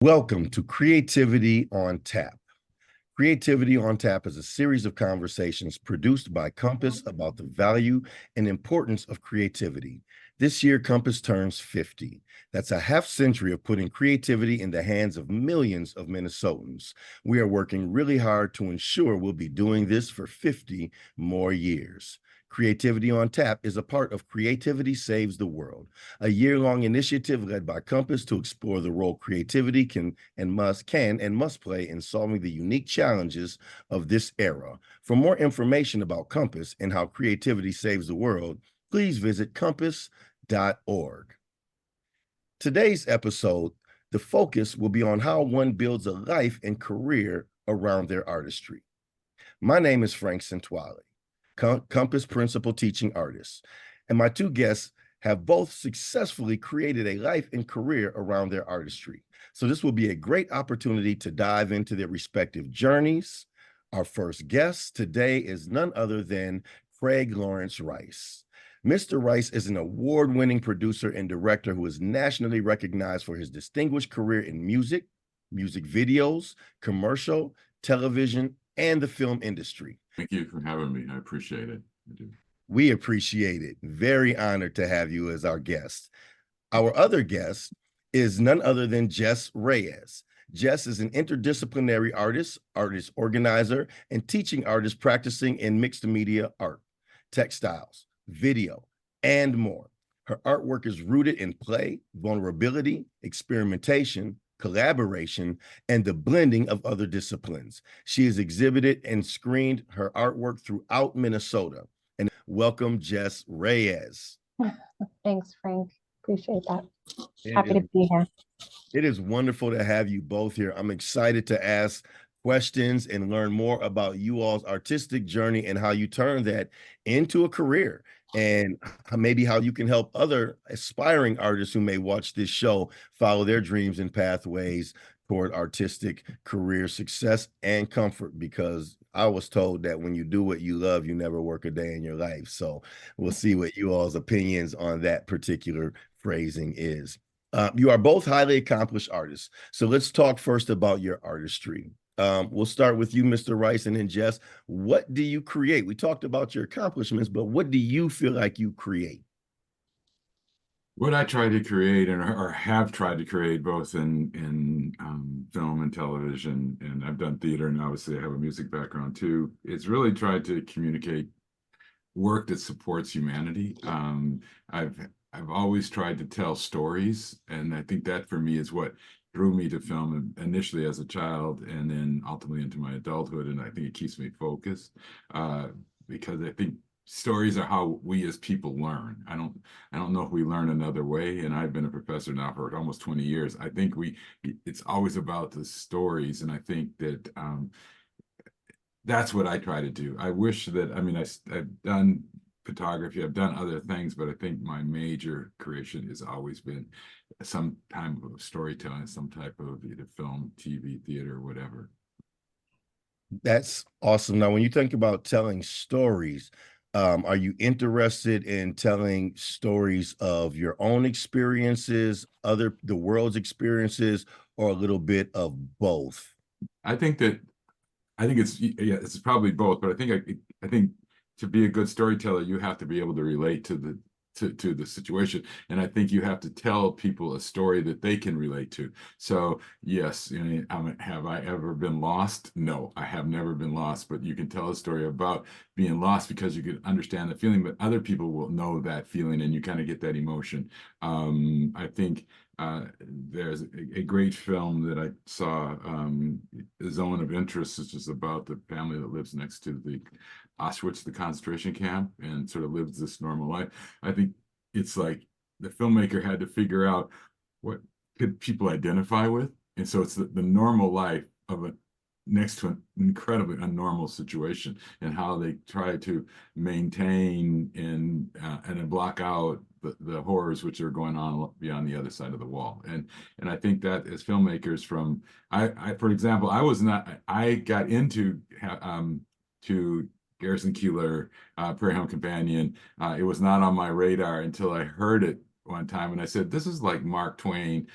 Welcome to Creativity on Tap. Creativity on Tap is a series of conversations produced by Compass about the value and importance of creativity. This year, Compass turns 50. That's a half century of putting creativity in the hands of millions of Minnesotans. We are working really hard to ensure we'll be doing this for 50 more years. Creativity on Tap is a part of Creativity Saves the World, a year-long initiative led by Compass to explore the role creativity can and must play in solving the unique challenges of this era. For more information about Compass and how creativity saves the world, please visit compass.org. Today's episode, the focus will be on how one builds a life and career around their artistry. My name is Frank Sentwali, Compass Principal Teaching Artist, and my two guests have both successfully created a life and career around their artistry. So this will be a great opportunity to dive into their respective journeys. Our first guest today is none other than Craig Lawrence Rice. Mr. Rice is an award-winning producer and director who is nationally recognized for his distinguished career in music videos, commercial, television, and the film industry. Thank you for having me. I appreciate it. I do. We appreciate it. Very honored to have you as our guest. Our other guest is none other than Jes Reyes. Jes is an interdisciplinary artist organizer, and teaching artist practicing in mixed media art, textiles, video, and more. Her artwork is rooted in play, vulnerability, experimentation, collaboration, and the blending of other disciplines. She has exhibited and screened her artwork throughout Minnesota. And welcome, Jes Reyes. Thanks, Frank. Appreciate that. Happy to be here. It is wonderful to have you both here. I'm excited to ask questions and learn more about you all's artistic journey and how you turn that into a career, and maybe how you can help other aspiring artists who may watch this show follow their dreams and pathways toward artistic career success and comfort, because I was told that when you do what you love, you never work a day in your life. So we'll see what you all's opinions on that particular phrasing is. You are both highly accomplished artists. So let's talk first about your artistry. We'll start with you, Mr. Rice, and then Jes. What do you create? We talked about your accomplishments, but what do you feel like you create? What I try to create, or have tried to create, both in film and television, and I've done theater, and obviously I have a music background too, it's really tried to communicate work that supports humanity. I've always tried to tell stories, and I think that for me is what drew me to film initially as a child, and then ultimately into my adulthood. And I think it keeps me focused, because I think stories are how we as people learn. I don't know if we learn another way. And I've been a professor now for almost 20 years. I think it's always about the stories, and I think that that's what I try to do. I wish that, I mean, I've done photography, I've done other things, but I think my major creation has always been some type of storytelling, some type of either film, TV, theater, whatever. That's awesome. Now, when you think about telling stories, are you interested in telling stories of your own experiences, the world's experiences, or a little bit of both? I think it's probably both, but I think to be a good storyteller, you have to be able to relate to the situation, and I think you have to tell people a story that they can relate to. So yes, have I ever been lost? No, I have never been lost, but you can tell a story about being lost because you can understand the feeling, but other people will know that feeling, and you kind of get that emotion. I think there's a great film that I saw, Zone of Interest, which is about the family that lives next to the Auschwitz, the concentration camp, and sort of lives this normal life. I think it's like the filmmaker had to figure out what could people identify with, and so it's the normal life of next to an incredibly unnormal situation, and how they try to maintain and block out the horrors which are going on beyond the other side of the wall. And I think that as filmmakers, for example, I got into to Garrison Keillor, Prairie Home Companion. It was not on my radar until I heard it one time, and I said, "This is like Mark Twain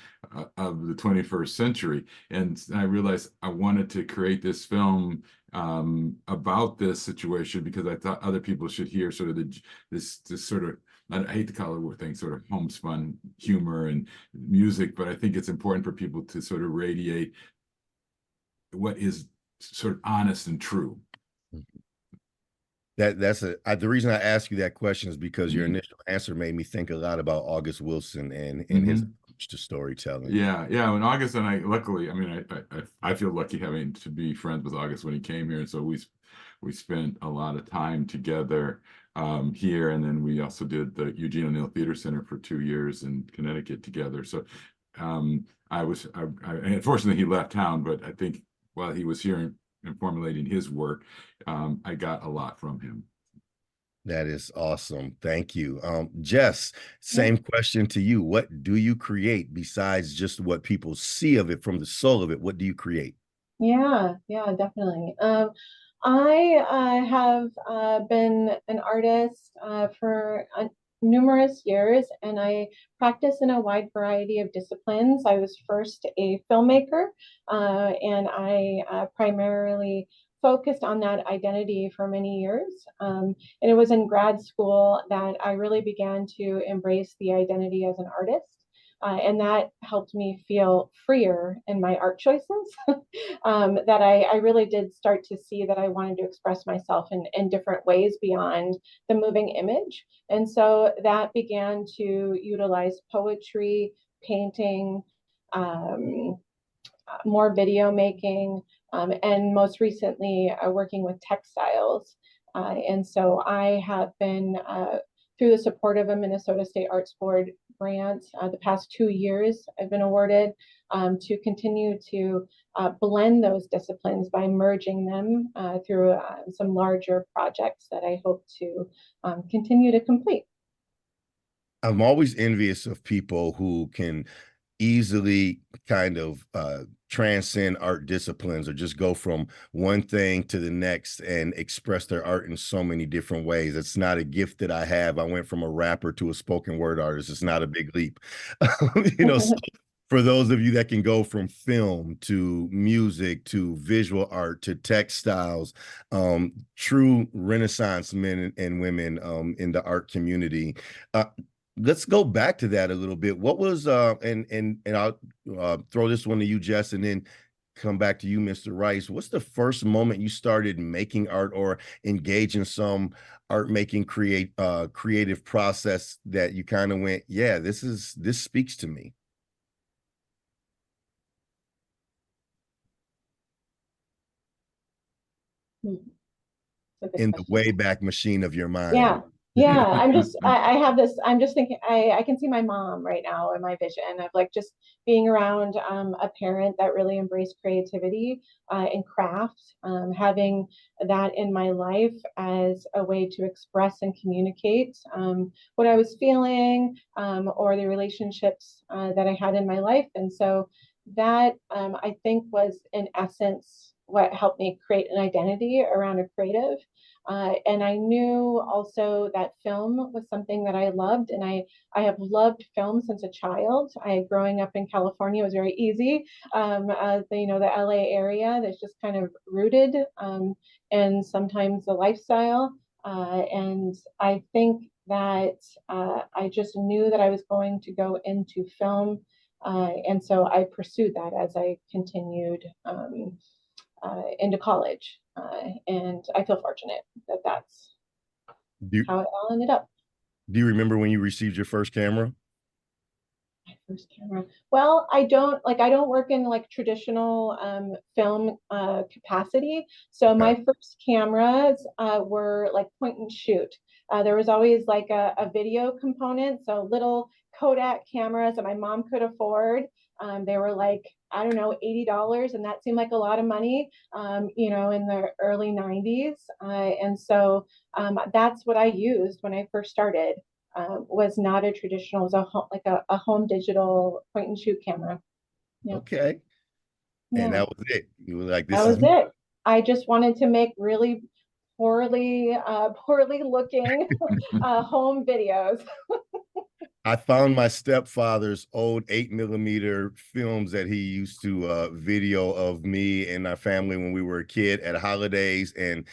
of the 21st century." And I realized I wanted to create this film about this situation because I thought other people should hear sort of this sort of, I hate to call it a word thing, sort of homespun humor and music, but I think it's important for people to sort of radiate what is sort of honest and true. That's the reason I ask you that question is because your Mhm. initial answer made me think a lot about August Wilson and his Mhm. approach to storytelling. Yeah, in August, and I luckily, I mean, I feel lucky having to be friends with August when he came here, and so we spent a lot of time together here, and then we also did the Eugene O'Neill Theater Center for 2 years in Connecticut together. So I and unfortunately he left town, but I think while he was here and formulating his work, I got a lot from him. That is awesome. Thank you. Jes, Yeah. same question to you. What do you create besides just what people see of it from the soul of it? What do you create? Yeah, yeah, definitely. I have been an artist for numerous years, and I practice in a wide variety of disciplines. I was first a filmmaker, and I primarily focused on that identity for many years. And it was in grad school that I really began to embrace the identity as an artist. And that helped me feel freer in my art choices. That I really did start to see that I wanted to express myself in different ways beyond the moving image. And so that began to utilize poetry, painting, um, more video making, and most recently working with textiles. And so I have been, through the support of a Minnesota State Arts Board grant, the past 2 years, I've been awarded to continue to blend those disciplines by merging them through some larger projects that I hope to continue to complete. I'm always envious of people who can easily kind of transcend art disciplines or just go from one thing to the next and express their art in so many different ways. It's not a gift that I have. I went from a rapper to a spoken word artist. It's not a big leap. So for those of you that can go from film to music to visual art to textiles, true Renaissance men and women in the art community. Let's go back to that a little bit. What was and I'll throw this one to you, Jes, and then come back to you, Mr. Rice. What's the first moment you started making art or engage in some art making creative process that you kind of went, yeah, this speaks to me? That's a good In the question. Wayback Machine of your mind. Yeah. Yeah. I have this, I'm just thinking, I can see my mom right now in my vision of like just being around a parent that really embraced creativity and craft, having that in my life as a way to express and communicate what I was feeling or the relationships that I had in my life. And so that I think was in essence what helped me create an identity around a creative. And I knew also that film was something that I loved, and I have loved film since a child. Growing up in California was very easy. The LA area that's just kind of rooted, and sometimes the lifestyle. And I think that I just knew that I was going to go into film, and so I pursued that as I continued into college. And I feel fortunate that that's Do you, how it all ended up. do you remember when you received your first camera? My first camera. Well, I don't work in like traditional film capacity. So Okay. my first cameras were like point and shoot. There was always like a video component, so little Kodak cameras that my mom could afford. They were like, I don't know, $80, and that seemed like a lot of money, in the early 90s. And so that's what I used when I first started. Was not a traditional, was a home digital point and shoot camera. Yeah. Okay. And Yeah. that was it. You were like, That this is was it. I just wanted to make really poorly looking home videos. I found my stepfather's old 8mm films that he used to video of me and my family when we were a kid at holidays and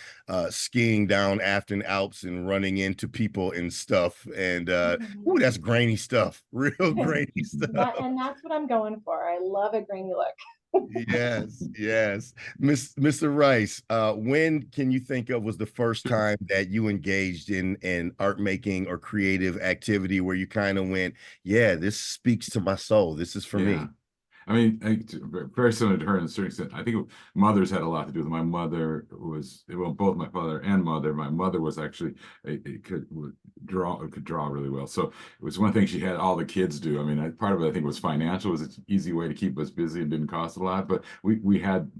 skiing down Afton Alps and running into people and stuff. And ooh, that's grainy stuff, real grainy stuff. That's what I'm going for. I love a grainy look. Yes, yes. Mr. Rice, when can you think of was the first time that you engaged in art making or creative activity where you kind of went, yeah, this speaks to my soul. This is for Yeah. me. I mean, very similar to her in a certain extent. I think mothers had a lot to do with it. My mother was, well, both my father and mother. My mother was actually could draw really well. So it was one thing she had all the kids do. I mean, part of it I think was financial. It was an easy way to keep us busy and didn't cost a lot. But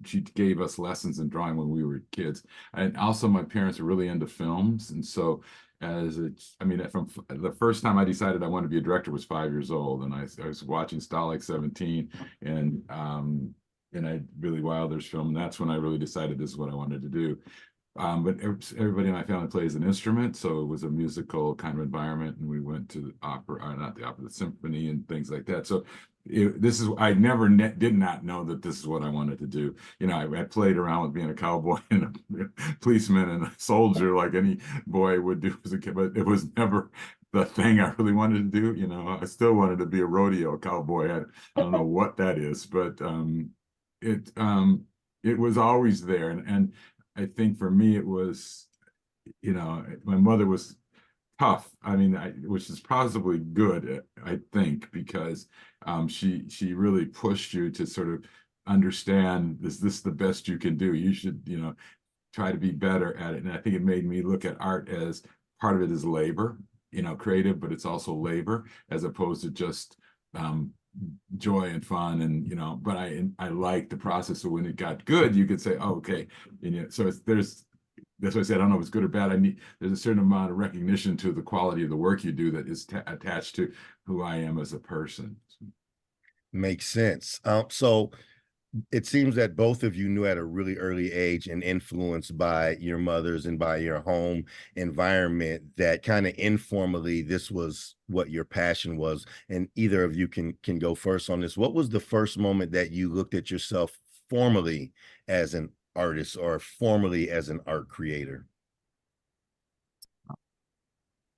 she gave us lessons in drawing when we were kids. And also my parents were really into films, and so I mean, from the first time I decided I wanted to be a director was 5 years old, and I was watching Stalag 17 and Billy Wilder's film, and that's when I really decided this is what I wanted to do. But everybody in my family plays an instrument, so it was a musical kind of environment, and we went to the opera, not the opera, the symphony and things like that. So I never did not know that this is what I wanted to do. You know, I played around with being a cowboy and a policeman and a soldier like any boy would do as a kid, but it was never the thing I really wanted to do. You know, I still wanted to be a rodeo cowboy. I don't know what that is, but it was always there. And I think for me, it was, you know, my mother was tough. I mean, which is possibly good, I think, because she really pushed you to sort of understand, is this the best you can do? You should, you know, try to be better at it. And I think it made me look at art as part of it is labor, you know, creative, but it's also labor as opposed to just joy and fun. And, you know, but I like the process. So when it got good, you could say, oh, okay. And you know, so that's why I said, I don't know if it's good or bad. There's a certain amount of recognition to the quality of the work you do that is attached to who I am as a person. Makes sense. So it seems that both of you knew at a really early age and influenced by your mothers and by your home environment that kind of informally this was what your passion was. And either of you can go first on this. What was the first moment that you looked at yourself formally as an artist or formally as an art creator?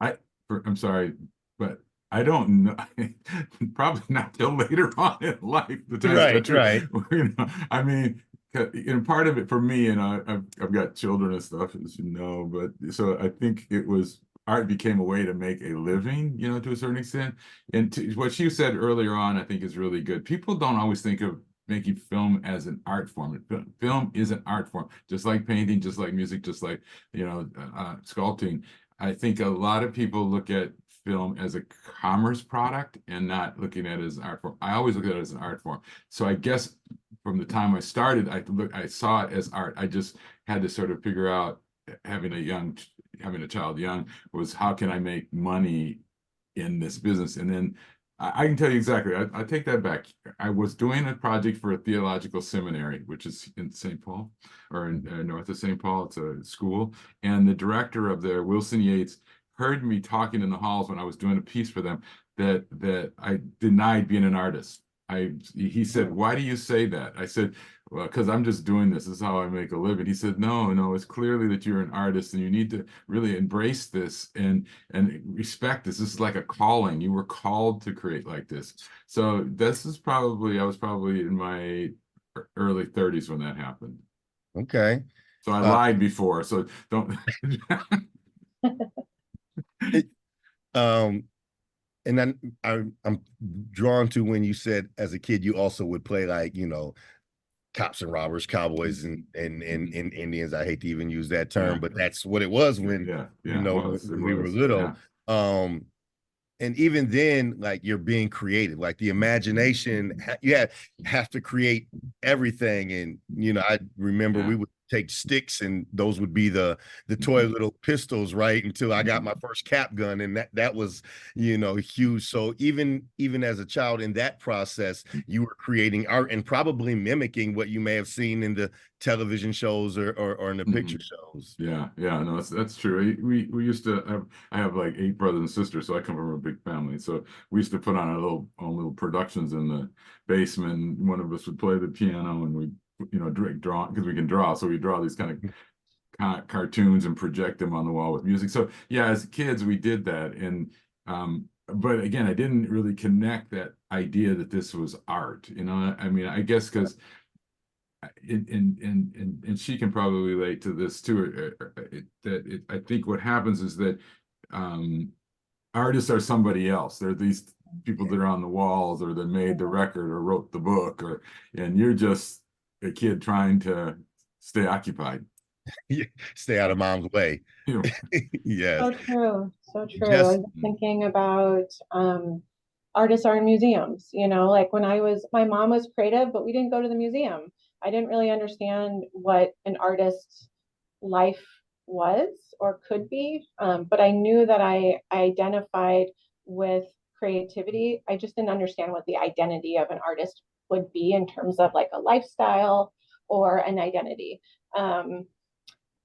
I'm sorry, but I don't know. Probably not till later on in life. Right, right. You know, I mean, and part of it for me, and I've got children and stuff, as you know, but so I think it was art became a way to make a living, you know, to a certain extent. And what you said earlier on, I think is really good. People don't always think of making film as an art form. Film is an art form, just like painting, just like music, just like, you know, sculpting. I think a lot of people look at film as a commerce product and not looking at it as an art form. I always look at it as an art form. So I guess from the time I started, I saw it as art. I just had to sort of figure out, having a child young, was how can I make money in this business? And then I can tell you exactly. I take that back. I was doing a project for a theological seminary, which is in St. Paul, or in north of St. Paul. It's a school, and the director of there, Wilson Yates, heard me talking in the halls when I was doing a piece for them that I denied being an artist. He said, "Why do you say that?" I said, "Well, because I'm just doing this. This is how I make a living." He said, No, it's clearly that you're an artist and you need to really embrace this and respect this. This is like a calling. You were called to create like this." So I was probably in my early 30s when that happened. Okay. So I lied before. So don't. Um, and then I'm drawn to when you said as a kid you also would play, like, you know, cops and robbers, cowboys and Indians. I hate to even use that term, but that's what it was when you know when we were little. And even then, like, you're being creative, like the imagination, you have to create everything. And, you know, I remember we would take sticks, and those would be the toy little pistols, right? Until I got my first cap gun, and that was, huge. So even as a child in that process, you were creating art and probably mimicking what you may have seen in the television shows or in the picture shows. Yeah, no, that's true. We used to have, I have like 8 brothers and sisters, so I come from a big family. So we used to put on our little productions in the basement. One of us would play the piano, and we, draw, because we can draw. So we draw these kind of cartoons and project them on the wall with music. So yeah, as kids we did that, and but again, I didn't really connect that idea that this was art. I mean, I guess because and she can probably relate to this too. I think what happens is that artists are somebody else. They're these people that are on the walls, or that made the record, or wrote the book, and you're just a kid trying to stay occupied. Stay out of mom's way. Yes. So true. So true. I Just was thinking about artists are in museums, like when my mom was creative, but we didn't go to the museum. I didn't really understand what an artist's life was or could be, but I knew that I identified with creativity. I just didn't understand what the identity of an artist would be in terms of like a lifestyle or an identity.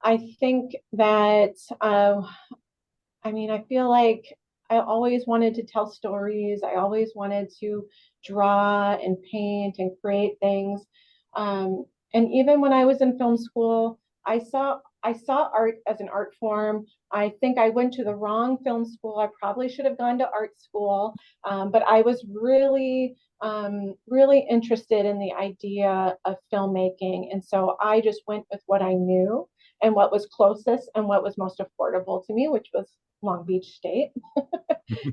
I think that, I feel like I always wanted to tell stories. I always wanted to draw and paint and create things. And even when I was in film school, I saw art as an art form. I think I went to the wrong film school. I probably should have gone to art school, but I was really interested in the idea of filmmaking, and so I just went with what I knew and what was closest and what was most affordable to me, which was Long Beach State.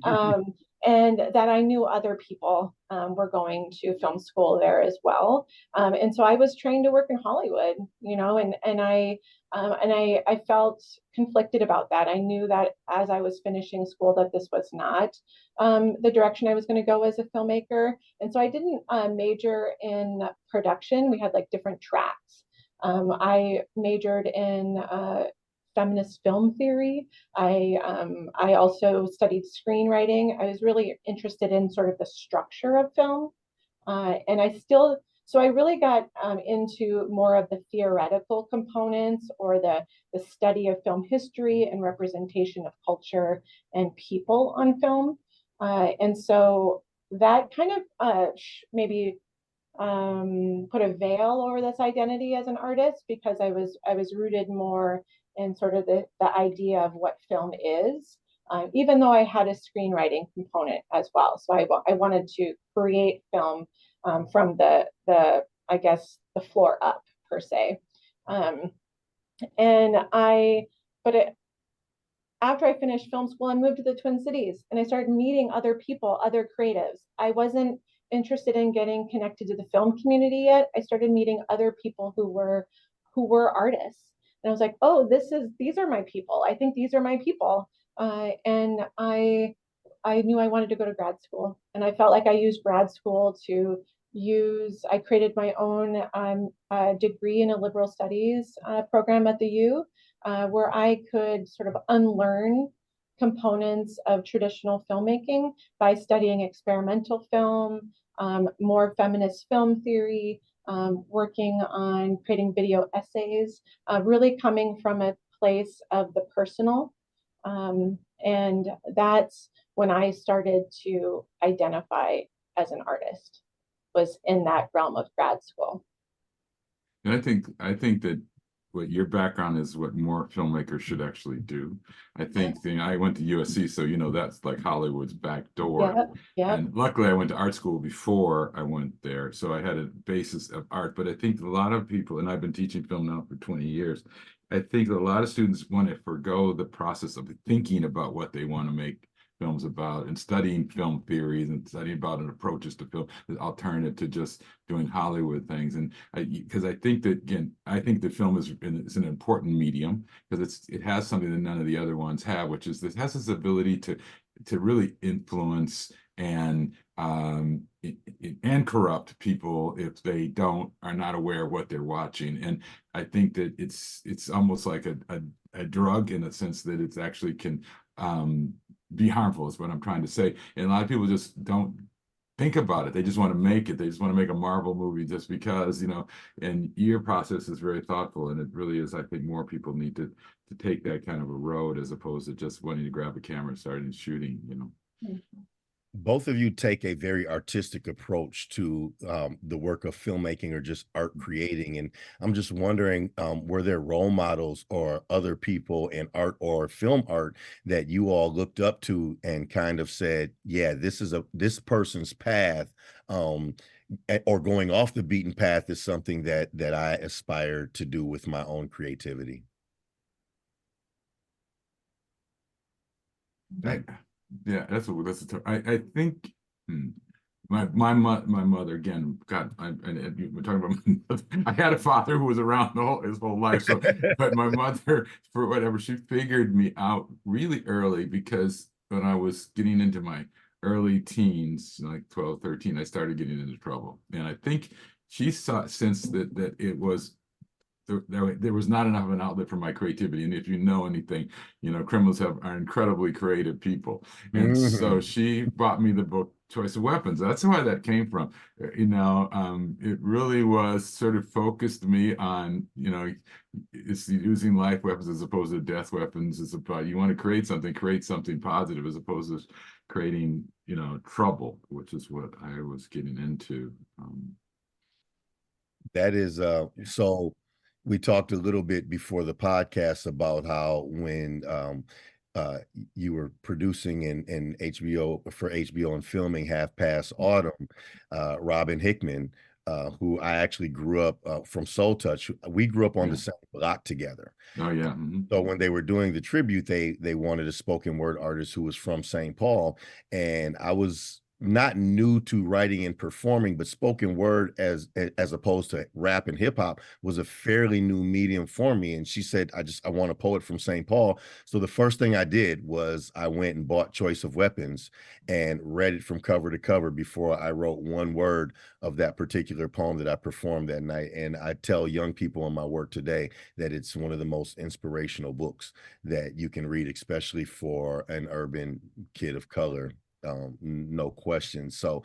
um, and that I knew other people were going to film school there as well. And so I was trained to work in Hollywood, and I felt conflicted about that. I knew that as I was finishing school that this was not the direction I was going to go as a filmmaker. And so I didn't major in production. We had like different tracks. I majored in feminist film theory. I also studied screenwriting. I was really interested in sort of the structure of film, so I really got into more of the theoretical components, or the study of film history and representation of culture and people on film. And so that kind of maybe put a veil over this identity as an artist, because I was rooted more in sort of the idea of what film is, even though I had a screenwriting component as well. So I wanted to create film from the I guess the floor up per se. And I but it, After I finished film school, I moved to the Twin Cities and I started meeting other people, other creatives. I wasn't interested in getting connected to the film community yet. I started meeting other people who were artists. And I was like, oh, these are my people. I think these are my people. And I knew I wanted to go to grad school. And I felt like I used grad school I created my own degree in a liberal studies program at the U, where I could sort of unlearn components of traditional filmmaking by studying experimental film, more feminist film theory, working on creating video essays, really coming from a place of the personal. And that's when I started to identify as an artist, was in that realm of grad school. And I think that what your background is what more filmmakers should actually do. I think I went to USC, so that's like Hollywood's back door. Yeah. And luckily I went to art school before I went there, so I had a basis of art. But I think a lot of people, and I've been teaching film now for 20 years, I think a lot of students want to forgo the process of thinking about what they want to make films about, and studying film theories and studying about an approaches to film, the alternative to just doing Hollywood things. And because I think that, again, I think that film is an important medium, because it has something that none of the other ones have, which is has this ability to really influence and and corrupt people if they are not aware of what they're watching. And I think that it's almost like a drug, in a sense that it's actually can be harmful, is what I'm trying to say. And a lot of people just don't think about it. They just want to make it. They just want to make a Marvel movie just because, and your process is very thoughtful. And it really is, I think more people need to take that kind of a road, as opposed to just wanting to grab a camera and starting shooting. Both of you take a very artistic approach to the work of filmmaking or just art creating. And I'm just wondering, were there role models or other people in art or film art that you all looked up to and kind of said, yeah, this person's path, or going off the beaten path is something that I aspire to do with my own creativity? Yeah, that's I think my mother, again, God, we're talking about my mother. I had a father who was around his whole life, so but my mother, for whatever, she figured me out really early, because when I was getting into my early teens, like 12, 13, I started getting into trouble. And I think she sensed that it was there was not enough of an outlet for my creativity. And if you know anything, criminals are incredibly creative people. And so she bought me the book Choice of Weapons. That's why that came from. It really was sort of focused me on, it's using life weapons as opposed to death weapons. It's about, you want to create something positive, as opposed to creating, trouble, which is what I was getting into. That is so we talked a little bit before the podcast about how when you were producing in HBO for HBO and filming Half Past Autumn, Robin Hickman, who I actually grew up from Soul Touch. We grew up on the same block together. Oh yeah. So when they were doing the tribute, they wanted a spoken word artist who was from St. Paul, and I was not new to writing and performing, but spoken word as opposed to rap and hip hop was a fairly new medium for me. And she said, I want a poet from St. Paul. So the first thing I did was I went and bought Choice of Weapons and read it from cover to cover before I wrote one word of that particular poem that I performed that night. And I tell young people in my work today that it's one of the most inspirational books that you can read, especially for an urban kid of color. No question. So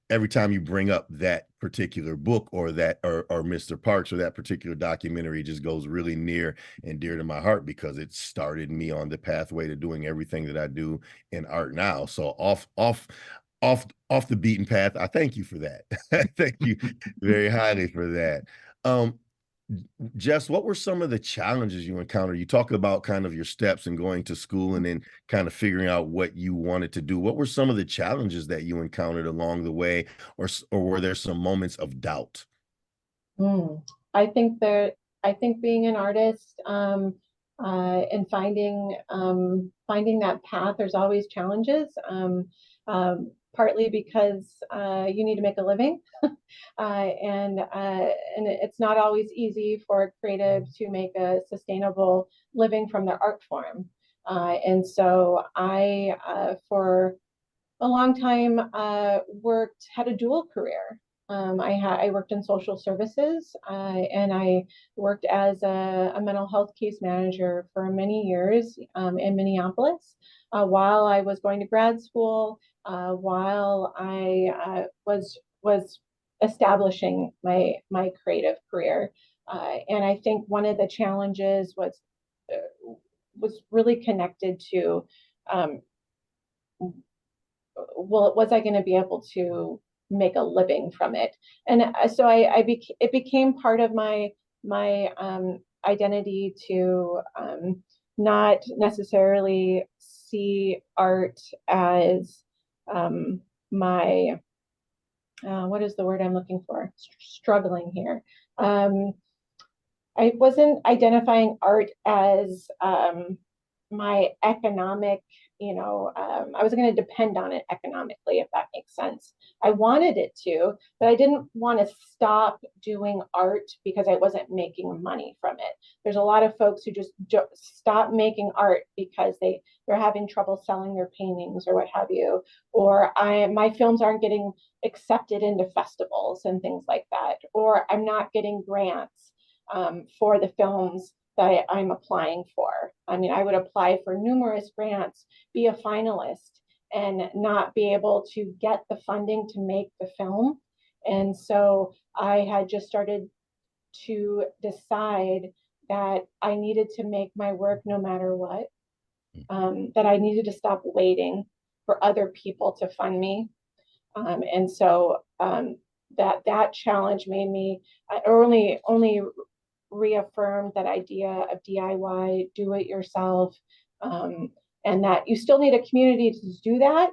every time you bring up that particular book or Mr. Parks or that particular documentary, it just goes really near and dear to my heart, because it started me on the pathway to doing everything that I do in art now. So off the beaten path. I thank you for that. Thank you very highly for that. Jes, what were some of the challenges you encountered? You talk about kind of your steps and going to school and then kind of figuring out what you wanted to do. What were some of the challenges that you encountered along the way, or were there some moments of doubt? I think being an artist, and finding that path, there's always challenges. Partly because you need to make a living, and it's not always easy for a creative to make a sustainable living from their art form. And so for a long time, had a dual career. I worked in social services, and I worked as a mental health case manager for many years in Minneapolis, while I was going to grad school, while I was establishing my creative career. And I think one of the challenges was really connected to, well, was I going to be able to make a living from it? And so it became part of my identity to not necessarily see art as my what is the word I'm looking for? Struggling here. I wasn't identifying art as my economic I wasn't going to depend on it economically, if that makes sense. I wanted it to, but I didn't want to stop doing art because I wasn't making money from it. There's a lot of folks who just stop making art because they're having trouble selling their paintings or what have you, or my films aren't getting accepted into festivals and things like that, or I'm not getting grants for the films that I'm applying for. I mean, I would apply for numerous grants, be a finalist, and not be able to get the funding to make the film. And so I had just started to decide that I needed to make my work no matter what, that I needed to stop waiting for other people to fund me. And so that challenge made me only reaffirmed that idea of DIY, do it yourself, and that you still need a community to do that.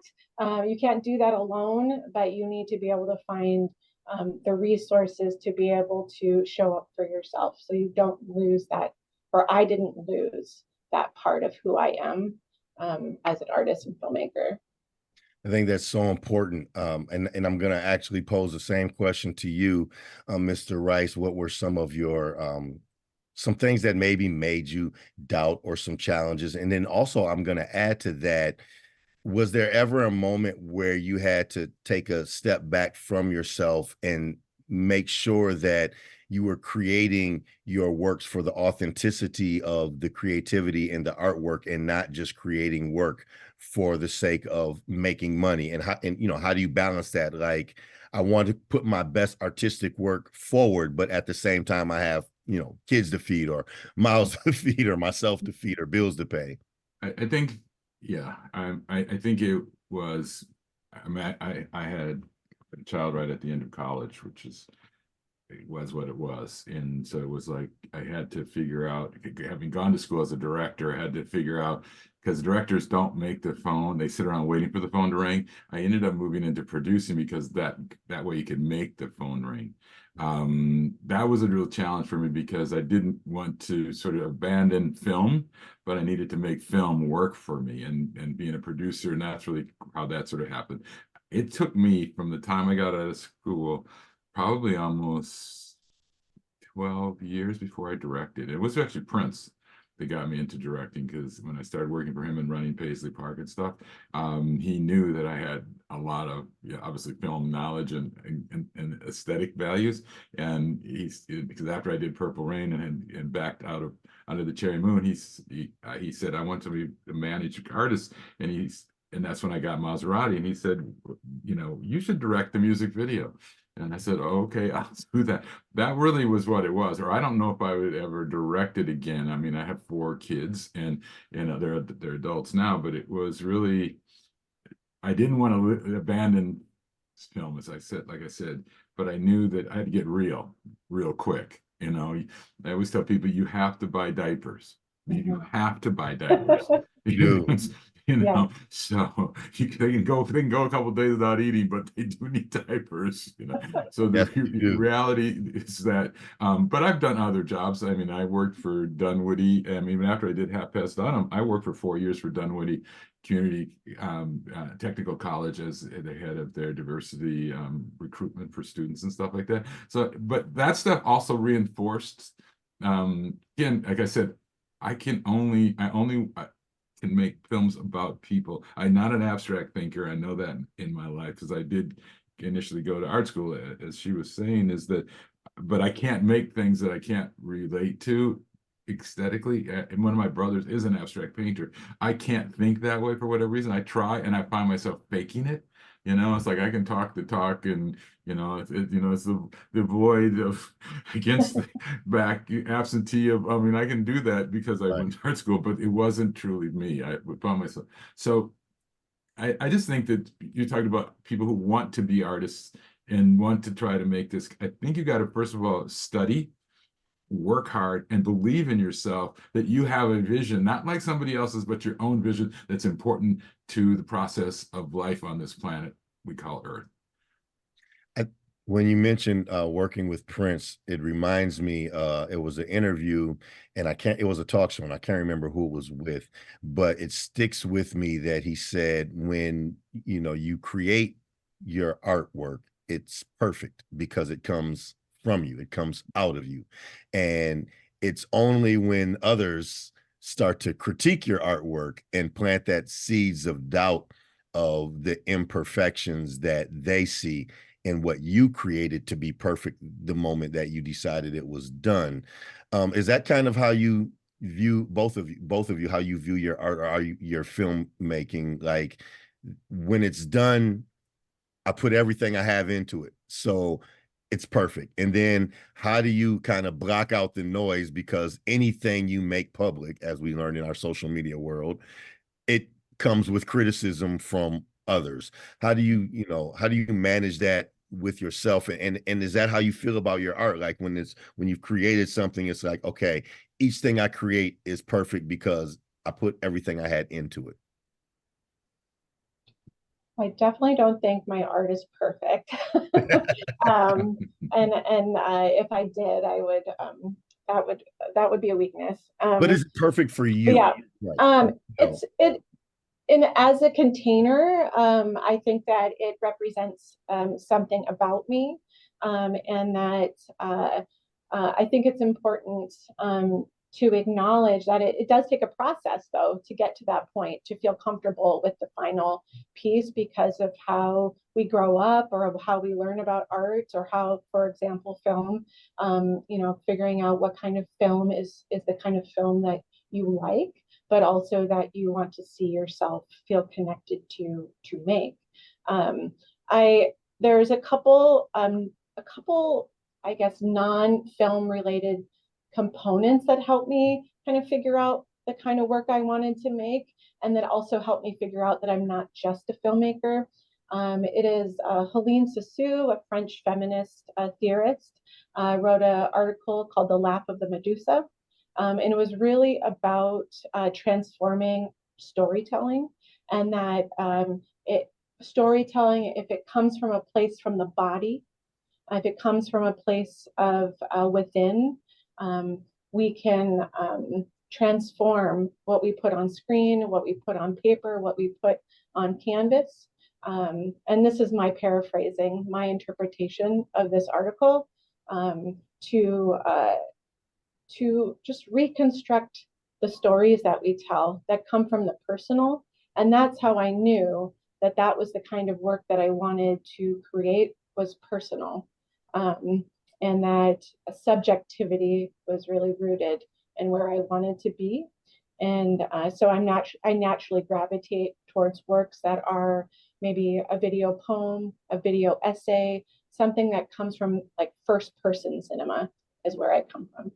You can't do that alone, but you need to be able to find the resources to be able to show up for yourself so you don't lose that, or I didn't lose that part of who I am as an artist and filmmaker. I think that's so important. And I'm going to actually pose the same question to you, Mr. Rice. What were some of your some things that maybe made you doubt, or some challenges? And then also, I'm going to add to that, was there ever a moment where you had to take a step back from yourself and make sure that you were creating your works for the authenticity of the creativity and the artwork, and not just creating work for the sake of making money? And how do you balance that? Like, I want to put my best artistic work forward, but at the same time I have, kids to feed, or mouths to feed, or myself to feed, or bills to pay. I think, yeah, I think it was, I mean, I had a child right at the end of college, it was what it was. And so it was like, I had to figure out, having gone to school as a director, I had to figure out, because directors don't make the phone, they sit around waiting for the phone to ring. I ended up moving into producing because that way you could make the phone ring. That was a real challenge for me because I didn't want to sort of abandon film, but I needed to make film work for me, and being a producer, and that's really how that sort of happened. It took me from the time I got out of school, probably almost 12 years before I directed. It was actually Prince that got me into directing, because when I started working for him and running Paisley Park and stuff, he knew that I had a lot of, obviously, film knowledge and aesthetic values. And because after I did Purple Rain and backed out of Under the Cherry Moon, he said, I want to be a managed artist. And that's when I got Maserati. And he said, you should direct the music video. And I said, oh, okay, I'll do that. That really was what it was. Or I don't know if I would ever direct it again. I mean, I have 4 kids, and they're adults now, but it was really, I didn't want to abandon film, as I said, but I knew that I had to get real quick. I always tell people, you have to buy diapers. You have to buy diapers. Yeah. So they can go a couple of days without eating, but they do need diapers. So the reality is that. But I've done other jobs. I mean, I worked for Dunwoody. Even after I did Half Past Dunham, I worked for 4 years for Dunwoody Community Technical College as the head of their diversity recruitment for students and stuff like that. So, but that stuff also reinforced. Again, like I said, I only can make films about people. I'm not an abstract thinker. I know that in my life, because I did initially go to art school, as she was saying, but I can't make things that I can't relate to aesthetically. And one of my brothers is an abstract painter. I can't think that way for whatever reason. I try, and I find myself faking it. It's like I can talk the talk, and it's the void of against the back absentee of. I mean, I can do that because I went to art school, but it wasn't truly me. I found myself. So I just think that you talked about people who want to be artists and want to try to make this. I think you got to, first of all, study, work hard, and believe in yourself that you have a vision, not like somebody else's, but your own vision that's important to the process of life on this planet we call Earth. When you mentioned working with Prince, it reminds me, it was an interview and it was a talk show and I can't remember who it was with, but it sticks with me that he said, when, you create your artwork, it's perfect because it comes from you, it comes out of you. And it's only when others start to critique your artwork and plant that seeds of doubt of the imperfections that they see and what you created to be perfect the moment that you decided it was done. Is that kind of how you view, both of you, how you view your art, or your filmmaking? Like, when it's done, I put everything I have into it, so it's perfect. And then how do you kind of block out the noise? Because anything you make public, as we learned in our social media world, it comes with criticism from others. How do you manage that with yourself? And is that how you feel about your art? Like, when you've created something, it's like, okay, each thing I create is perfect because I put everything I had into it. I definitely don't think my art is perfect. And if I did, I would that would that would be a weakness. But is it perfect for you? Yeah. Right. It's it in as a container, I think that it represents something about me, and that I think it's important to acknowledge that it does take a process, though, to get to that point, to feel comfortable with the final piece because of how we grow up or how we learn about art or how, for example, film, figuring out what kind of film is the kind of film that you like, but also that you want to see yourself feel connected to make. Um, I there's a couple, I guess, non-film related components that help me kind of figure out the kind of work I wanted to make, and that also helped me figure out that I'm not just a filmmaker. It is Helene Cixous, a French feminist theorist, wrote an article called "The Laugh of the Medusa," and it was really about transforming storytelling, and that storytelling, if it comes from a place from the body, if it comes from a place of within, we can transform what we put on screen, what we put on paper, what we put on canvas. And this is my paraphrasing, my interpretation of this article, to just reconstruct the stories that we tell that come from the personal. And that's how I knew that that was the kind of work that I wanted to create, was personal. Um, and that subjectivity was really rooted in where I wanted to be. And so I naturally gravitate towards works that are maybe a video poem, a video essay, something that comes from like first person cinema is where I come from.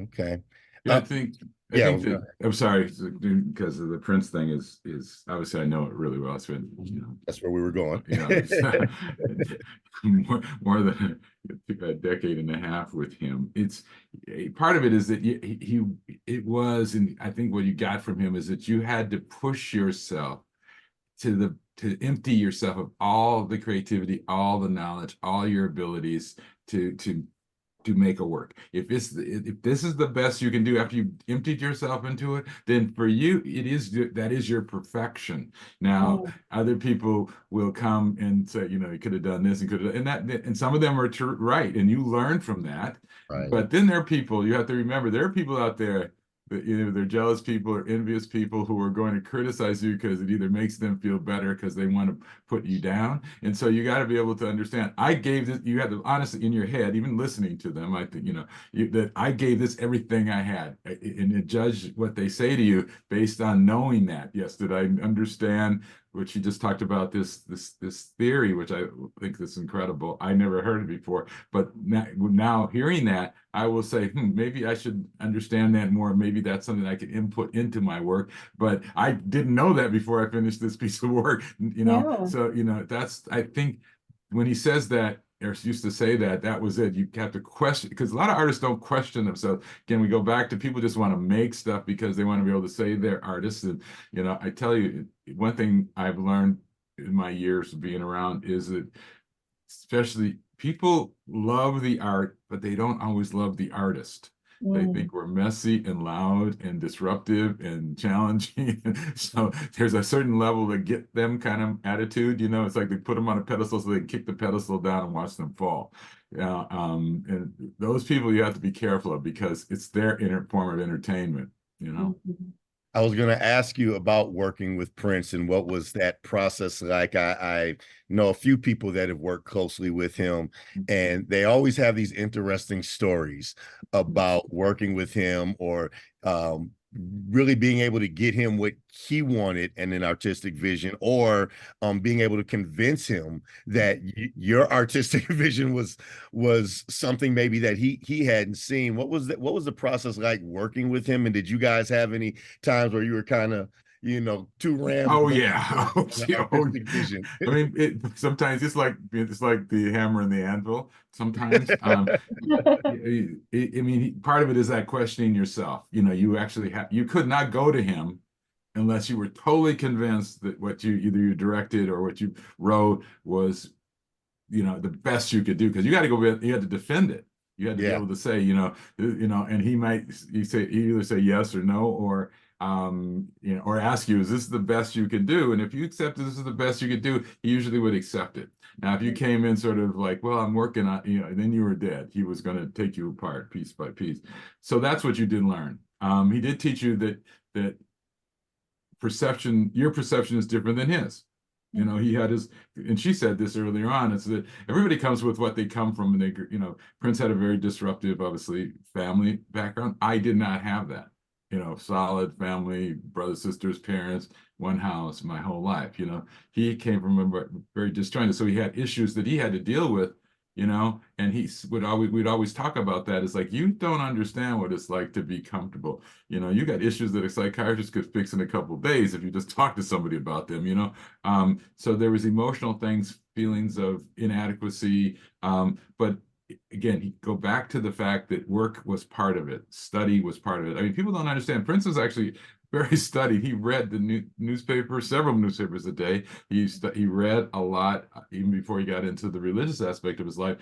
Okay. Yeah, I Uh, think yeah, that I'm sorry because of the Prince thing is obviously I know it really well. It's been that's where we were going. it's more than a decade and a half with him. It's part of it is that he it was, and I think what you got from him is that you had to push yourself to empty yourself of all the creativity, all the knowledge, all your abilities to make a work. If this is the best you can do after you've emptied yourself into it, then for you that is your perfection. Now, Mm. other people will come and say, you could have done this and could have, and some of them are right, and you learn from that. Right. But then there are people, you have to remember, there are people out there that they're jealous people or envious people who are going to criticize you because it either makes them feel better because they want to put you down. And so you got to be able to understand, I gave this, you had to honestly in your head, even listening to them, I think, that I gave this everything I had, and judge what they say to you based on knowing that. Yes, did I understand what you just talked about, this theory, which I think is incredible. I never heard it before, but now hearing that, I will say, maybe I should understand that more. Maybe that's something I could input into my work. But I didn't know that before I finished this piece of work, Yeah. So, that's, I think when he says that, or used to say that, that was it. You have to question, because a lot of artists don't question themselves. Again, we go back to people just want to make stuff because they want to be able to say they're artists. And, I tell you, one thing I've learned in my years of being around is that, especially people love the art, but they don't always love the artist. They Mm. think we're messy and loud and disruptive and challenging. So there's a certain level to get them kind of attitude, you know, it's like they put them on a pedestal so they can kick the pedestal down and watch them fall. And those people you have to be careful of because it's their form of entertainment, you know. Mhm. I was going to ask you about working with Prince and what was that process like. I know a few people that have worked closely with him, and they always have these interesting stories about working with him or really being able to get him what he wanted and an artistic vision, or being able to convince him that your artistic vision was something maybe that he hadn't seen. What was that? What was the process like working with him? And did you guys have any times where you were kind of, you know, too Oh rambling yeah. on the artistic vision? I mean, sometimes it's like the hammer and the anvil. Sometimes, I mean, part of it is that questioning yourself. You know, you could not go to him unless you were totally convinced that what either you directed or what you wrote was, you know, the best you could do. Because you got to go, you had to defend it. You had to be Yeah. able to say, and he either say yes or no, or or ask you, is this the best you can do? And if you accepted this is the best you could do, he usually would accept it. Now, if you came in sort of like, well, I'm working on, then you were dead. He was going to take you apart piece by piece. So that's what you did learn. He did teach you that your perception is different than his. You know, he had his, and she said this earlier on, it's that everybody comes with what they come from. And Prince had a very disruptive, obviously, family background. I did not have that, solid family, brothers, sisters, parents, one house, my whole life. He came from a very disjointed. So he had issues that he had to deal with, and we'd always talk about that. It's like, you don't understand what it's like to be comfortable. You got issues that a psychiatrist could fix in a couple of days if you just talk to somebody about them, so there was emotional things, feelings of inadequacy. But again, go back to the fact that work was part of it. Study was part of it. I mean, people don't understand. Prince was actually very studied. He read the newspaper, several newspapers a day. He read a lot, even before he got into the religious aspect of his life,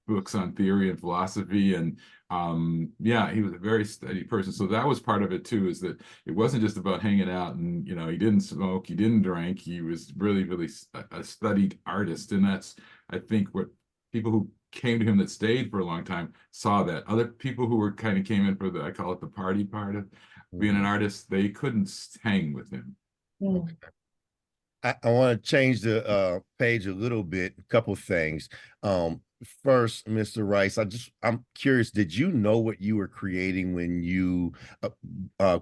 books on theory and philosophy. And he was a very steady person. So that was part of it too, is that it wasn't just about hanging out and, he didn't smoke, he didn't drink. He was really, really a studied artist. And that's, I think, what people who came to him that stayed for a long time saw that. Other people who came in for I call it the party part of being an artist, they couldn't hang with him. Mm. I want to change the page a little bit, a couple things. First, Mr. Rice, I'm curious, did you know what you were creating when you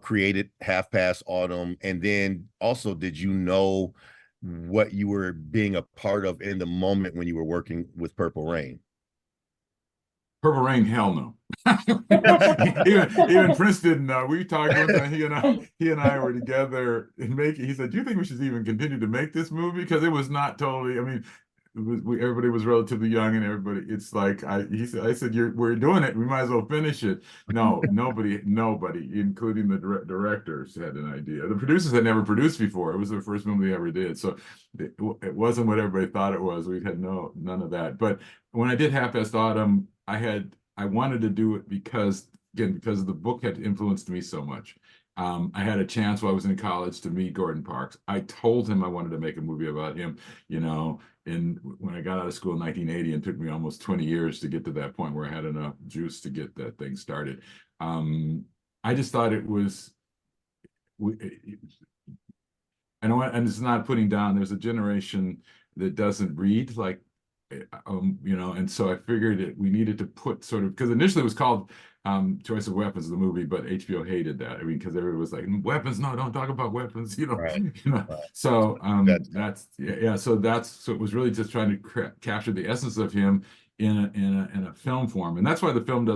created Half Past Autumn? And then also, did you know what you were being a part of in the moment when you were working with Purple Rain? Purple Rain, hell no. even Prince didn't know. We talked one time. He and I were together in making. He said, "Do you think we should even continue to make this movie?" Because it was not totally. I mean, everybody was relatively young, and everybody. It's like I said, we're doing it. We might as well finish it. No, nobody, including the directors, had an idea. The producers had never produced before. It was their first movie they ever did, so it wasn't what everybody thought it was. We had none of that. But when I did Half Past Autumn, I wanted to do it because the book had influenced me so much. I had a chance while I was in college to meet Gordon Parks. I told him I wanted to make a movie about him, and when I got out of school in 1980, it took me almost 20 years to get to that point where I had enough juice to get that thing started. I just thought it was, and it's not putting down, there's a generation that doesn't read like, and so I figured we needed to put sort of, because initially it was called Choice of Weapons of the movie, but HBO hated that. I mean, because everybody was like, weapons, no, don't talk about weapons, Right. Right. So so it was really just trying to capture the essence of him in a film form. And that's why the film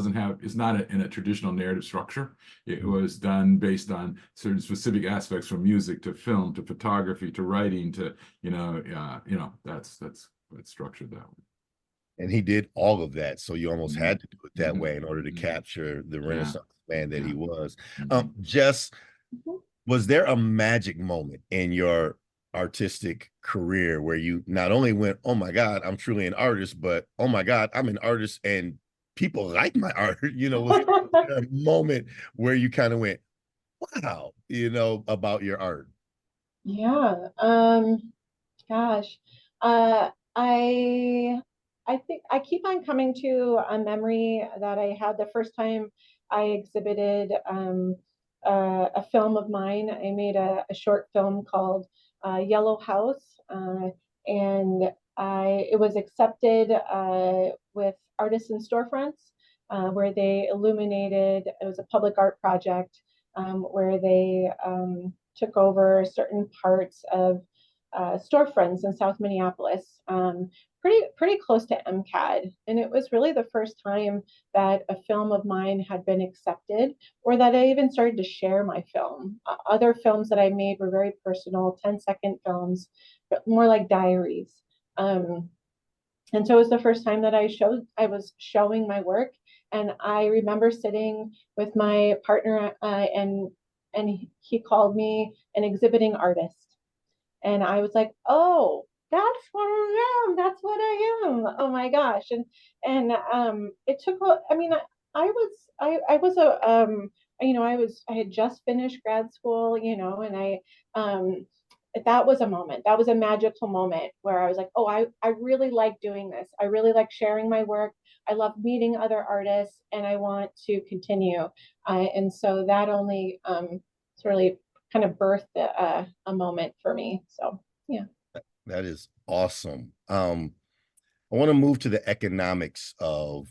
it's not in a traditional narrative structure. It was done based on certain specific aspects, from music to film to photography to writing to, that's it's structured that way. And he did all of that, so you almost had to do it that way in order to capture the Renaissance man that he was. Jes, was there a magic moment in your artistic career where you not only went, oh my God, I'm truly an artist, but oh my God, I'm an artist and people like my art, was there a moment where you kind of went, wow, about your art? Yeah. Gosh. Uh, I I think I keep on coming to a memory that I had the first time I exhibited a film of mine. I made a short film called Yellow House, and it was accepted with artists in storefronts, where they illuminated. It was a public art project, where they took over certain parts of storefronts in South Minneapolis, pretty close to MCAD. And it was really the first time that a film of mine had been accepted, or that I even started to share my film. Other films that I made were very personal, 10-second films, but more like diaries. Um, and so it was the first time that I was showing my work. And I remember sitting with my partner, and he called me an exhibiting artist. And I was like, oh, that's what I am. That's what I am. Oh my gosh. And it took, I mean, I was I had just finished grad school, and um, that was a moment. That was a magical moment where I was like, oh, I really like doing this. I really like sharing my work. I love meeting other artists, and I want to continue. And so that only sort of kind of birthed a moment for me. So yeah. That is awesome. I want to move to the economics of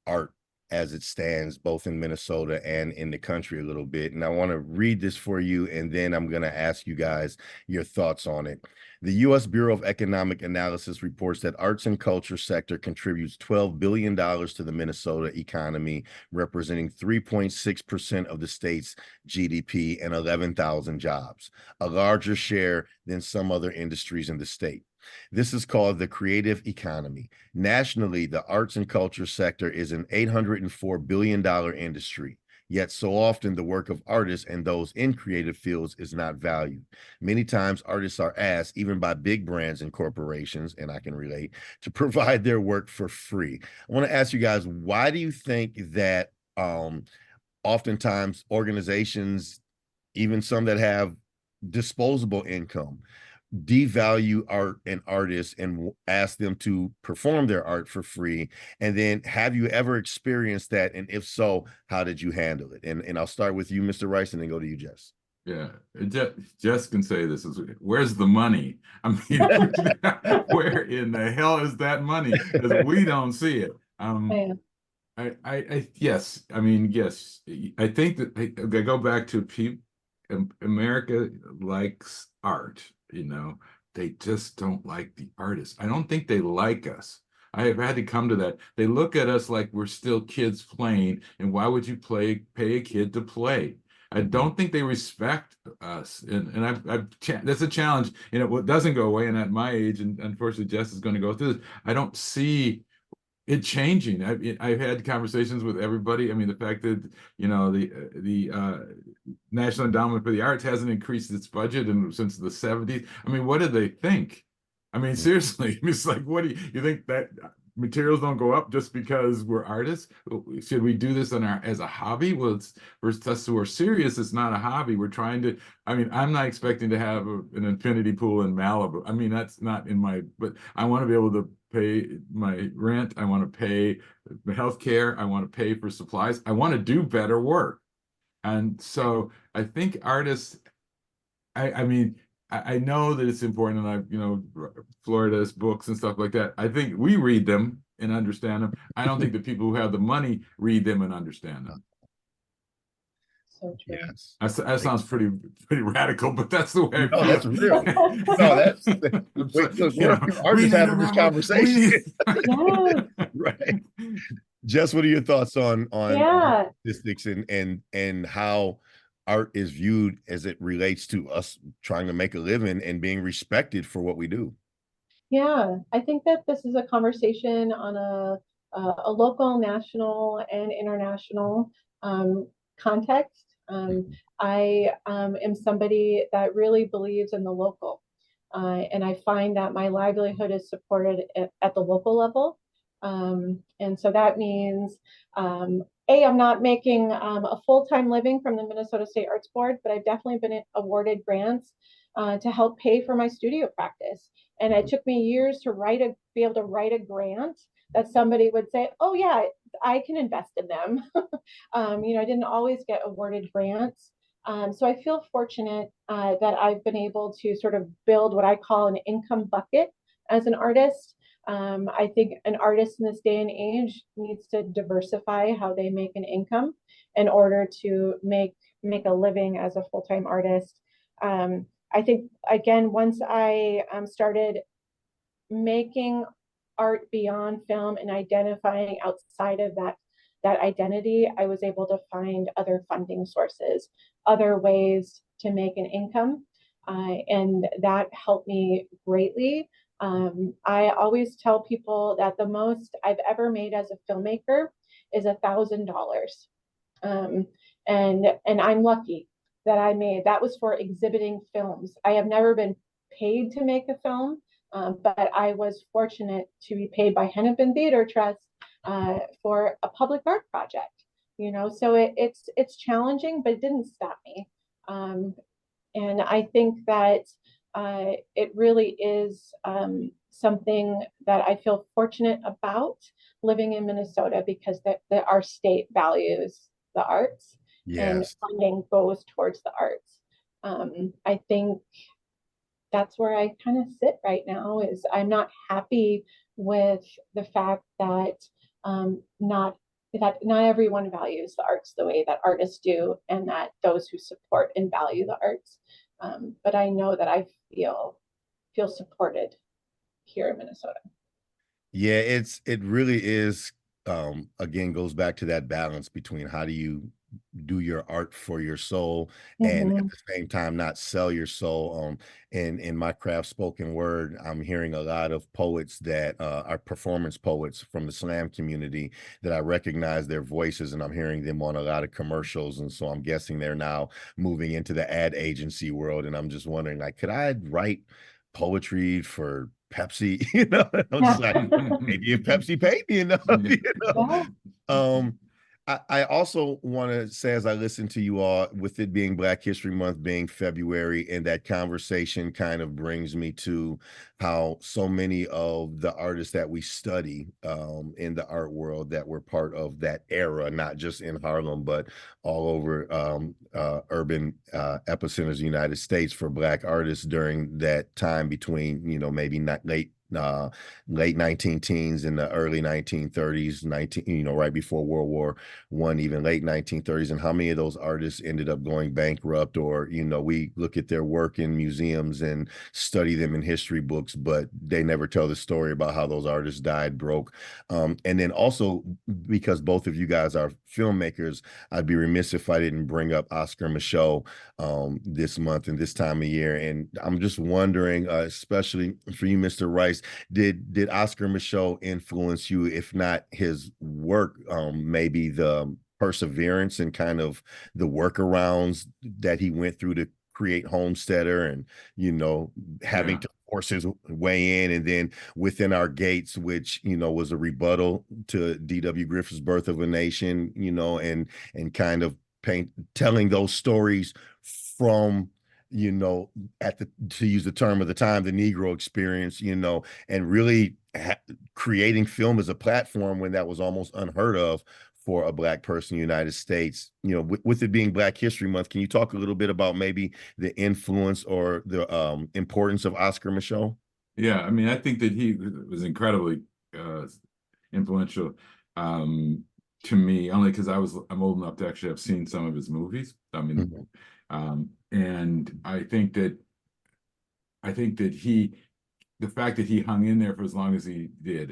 art as it stands both in Minnesota and in the country a little bit. And I want to read this for you, and then I'm going to ask you guys your thoughts on it. The U.S. Bureau of Economic Analysis reports that arts and culture sector contributes $12 billion to the Minnesota economy, representing 3.6% of the state's GDP and 11,000 jobs, a larger share than some other industries in the state. This is called the creative economy. Nationally, the arts and culture sector is an $804 billion industry. Yet so often the work of artists and those in creative fields is not valued. Many times artists are asked, even by big brands and corporations, and I can relate, to provide their work for free. I want to ask you guys, why do you think that oftentimes organizations, even some that have disposable income, devalue art and artists and ask them to perform their art for free? And then have you ever experienced that? And if so, how did you handle it? And I'll start with you, Mr. Rice, and then go to you, Jes. Yeah, Jes can say this is, where's the money? I mean, where in the hell is that money? Because we don't see it. Yeah. Yes, I mean, yes, I think that I go back to people. America likes art, they just don't like the artists. I don't think they like us. I have had to come to that. They look at us like we're still kids playing, and why would you pay a kid to play? I don't think they respect us, and that's a challenge. What doesn't go away, and at my age, and unfortunately, Jes is going to go through this. I don't see it changing. I've had conversations with everybody. I mean, the fact that the National Endowment for the Arts hasn't increased its budget since the 70s. I mean, what do they think? I mean, seriously, it's like, what do you think that materials don't go up just because we're artists? Should we do this as a hobby? Well, it's for us who are serious. It's not a hobby. We're trying to. I mean, I'm not expecting to have an infinity pool in Malibu. I mean, that's not in my. But I want to be able to pay my rent. I want to pay the health care. I want to pay for supplies. I want to do better work. And so I think artists, I mean, I know that it's important, and Florida's books and stuff like that. I think we read them and understand them. I don't think the people who have the money read them and understand them. So true. Yes. That sounds pretty radical, but that's the way I feel. That's real. No, that's wait, look, we're just having this conversation. Yeah. Right. Jes, what are your thoughts on Yeah. statistics and how art is viewed as it relates to us trying to make a living and being respected for what we do? Yeah. I think that this is a conversation on a local, national, and international context. I am somebody that really believes in the local. And I find that my livelihood is supported at the local level. And so that means, I'm not making a full-time living from the Minnesota State Arts Board, but I've definitely been awarded grants to help pay for my studio practice. And it took me years to be able to write a grant that somebody would say, oh yeah, I can invest in them. I didn't always get awarded grants. So I feel fortunate that I've been able to sort of build what I call an income bucket as an artist. I think an artist in this day and age needs to diversify how they make an income in order to make a living as a full-time artist. I think, again, once I started making art beyond film and identifying outside of that identity, I was able to find other funding sources, other ways to make an income, and that helped me greatly. I always tell people that the most I've ever made as a filmmaker is $1,000, and I'm lucky that I made that was for exhibiting films. I have never been paid to make a film, but I was fortunate to be paid by Hennepin Theater Trust for a public art project. So it's challenging, but it didn't stop me. And I think that it really is something that I feel fortunate about living in Minnesota, because our state values the arts and Yes. funding goes towards the arts. I think that's where I kind of sit right now. Is I'm not happy with the fact that not everyone values the arts the way that artists do, and that those who support and value the arts. But I know that I feel supported here in Minnesota. Yeah, it really is, again, goes back to that balance between how do you do your art for your soul and at Mm-hmm. the same time not sell your soul. In my craft spoken word, I'm hearing a lot of poets that are performance poets from the slam community that I recognize their voices, and I'm hearing them on a lot of commercials. And so I'm guessing they're now moving into the ad agency world. And I'm just wondering, like, could I write poetry for Pepsi? I'm just like, maybe if Pepsi paid me enough, Yeah. Um, I also want to say, as I listen to you all, with it being Black History Month, being February, and that conversation kind of brings me to how so many of the artists that we study in the art world that were part of that era, not just in Harlem, but all over urban epicenters of the United States for Black artists during that time between, maybe not late 19 teens and the early 1930s, right before World War I, even late 1930s, and how many of those artists ended up going bankrupt, or we look at their work in museums and study them in history books, but they never tell the story about how those artists died broke. And then also, because both of you guys are filmmakers, I'd be remiss if I didn't bring up Oscar Micheaux this month and this time of year. And I'm just wondering, especially for you, Mr. Rice, did Oscar Micheaux influence you? If not his work, maybe the perseverance and kind of the workarounds that he went through to create Homesteader, and having Yeah. to force his way in, and then Within Our Gates, which was a rebuttal to D.W. Griffith's Birth of a Nation, and kind of telling those stories from to use the term of the time, the Negro experience, and really creating film as a platform when that was almost unheard of for a Black person in the United States. With it being Black History Month, can you talk a little bit about maybe the influence or the importance of Oscar Micheaux? Yeah, I mean, I think that he was incredibly influential to me, only because I'm old enough to actually have seen some of his movies. I mean, and I think that the fact that he hung in there for as long as he did,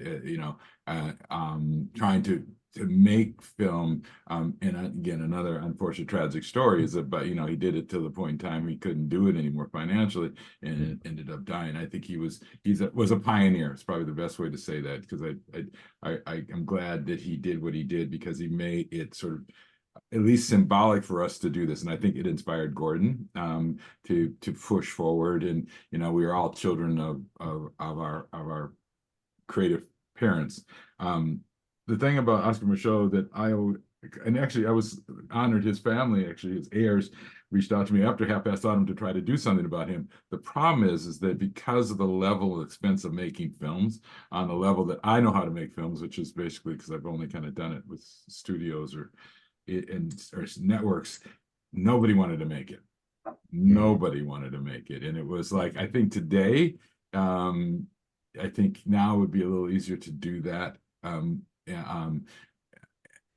trying to make film, and again, another unfortunate tragic story is about, he did it till the point in time he couldn't do it anymore financially, and it ended up dying. I think he was a pioneer. It's probably the best way to say that, because I'm glad that he did what he did, because he made it sort of at least symbolic for us to do this. And I think it inspired Gordon to push forward. And, you know, we are all children of our creative parents. The thing about Oscar Michaud that and actually I was honored, his family, actually his heirs, reached out to me after Half Past Autumn to try to do something about him. The problem is that because of the level of expense of making films, on the level that I know how to make films, which is basically because I've only kind of done it with studios or networks, nobody wanted to make it. Nobody wanted to make it. And it was like, I think today, I think now would be a little easier to do that.